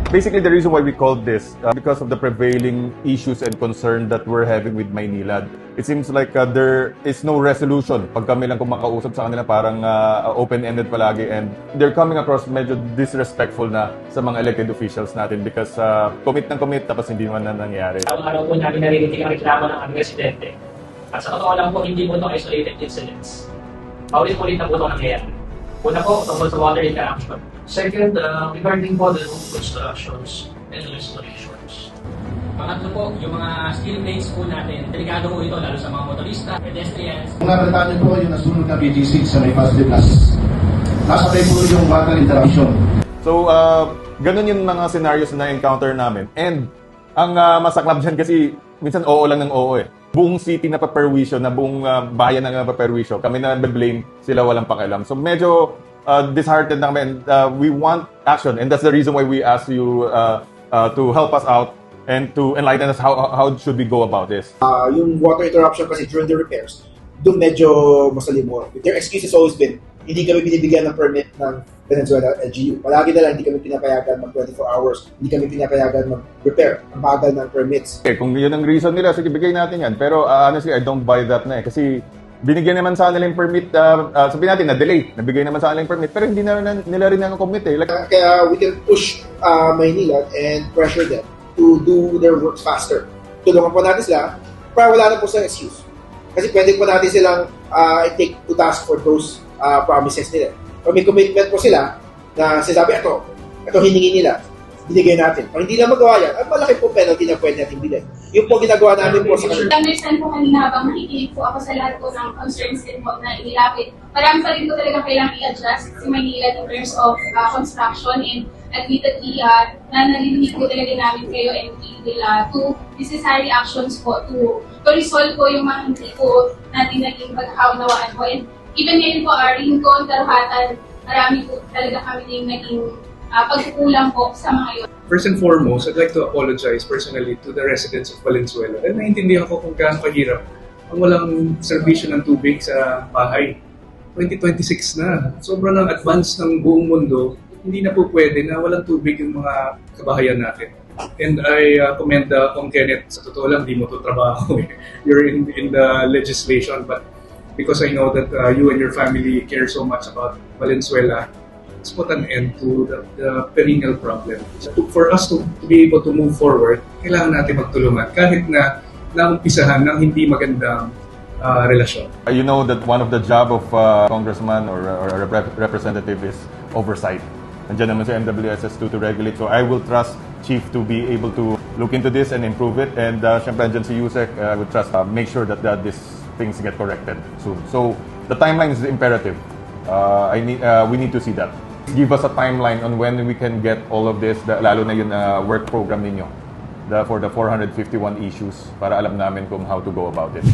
Basically, the reason why we called this, because of the prevailing issues and concern that we're having with Maynilad. It seems like there is no resolution. Pag kami lang kumakausap sa kanila, parang open-ended palagi, and they're coming across medyo disrespectful na sa mga elected officials natin because commit ng commit tapos hindi naman na nangyayari. Araw-araw po namin naririnig ang reklamo ng aming residente. At sa totoo lang po, hindi po ito isolated incidents. Paulit-ulit na po ito nangyayari. Una po, tungkol sa water interaction. Second, regarding po the road constructions and restorations. Pangatlo po, yung mga steel plates po natin, delikado po ito lalo sa mga motorista, pedestrians. Kung natataan niyo po yung nasunod na BGC sa may Positive Plus, nasabay po yung water interaction. So, ganun yung mga scenarios na encounter namin. And ang masaklap dyan kasi minsan oo lang ng oo eh. Buong city na paperwisyo, na buong bayan na paperwisyo, kami na blame, sila walang pakialam. So medyo disheartened na kami, and we want action, and that's the reason why we ask you to help us out and to enlighten us how should we go about this. Yung water interruption kasi during the repairs, doon medyo masalimor. Their excuse has always been, hindi kami binibigyan ng permit ng Venezuela LGU. Palagi na lang hindi kami pinapayagan mag 24 hours, hindi kami pinapayagan mag-repair. Ang bagal ng permits. Kung yun ang reason nila, sige, bigay natin yan. Pero honestly, I don't buy that na eh. Kasi binigyan naman sa nila yung permit, sabihin natin na delay, nabigay naman sa nila yung permit, pero hindi na nila rin commit eh. Like, Kaya we can push Maynila and pressure them to do their works faster. Tulungan po natin sila para wala na po sa excuse. Kasi pwede po natin silang take to task for those promises nila. Pag may commitment po sila na sinasabi, ito hiningi nila, binigay natin. Pag hindi na magawa yan, at malaki po penalty na pwede natin bigay. Yung po ginagawa namin po sa kanila. Understand po kanina habang nakikinig po ako sa lahat po ng concerns din po na inilapit. Marami pa rin po talaga kailangang i-adjust si Maynila in terms of construction, and admittedly, narinig po talaga namin kayo and to necessary actions po to resolve po yung mga hindi po natin naging pagkakaunawaan po. And even ngayon po, Rincon, Daruhatan, marami po talaga kami din naging pagkukulang po sa mga yun. First and foremost, I'd like to apologize personally to the residents of Valenzuela. Dahil naiintindihan ko kung gaano kahirap ang walang serbisyo ng tubig sa bahay. 2026 na. Sobrang ng advance ng buong mundo, hindi na po pwede na walang tubig yung mga kabahayan natin. And I commend Kong Kenneth. Sa totoo lang, di mo to trabaho. You're in the legislation, but because I know that you and your family care so much about Valenzuela, let's put an end to the perennial problem. So for us to be able to move forward, kailangan natin magtulungan kahit na naumpisahan ng hindi magandang relasyon. you know that one of the job of congressman or a representative is oversight. Nandiyan naman sa MWSS to regulate. So I will trust Chief to be able to look into this and improve it. And syempre nandiyan si Yusek, I would trust make sure that these things get corrected soon. So the timeline is imperative. We need to see that. Give us a timeline on when we can get all of this, lalo na yung work program ninyo for the 451 issues para alam namin kung how to go about it.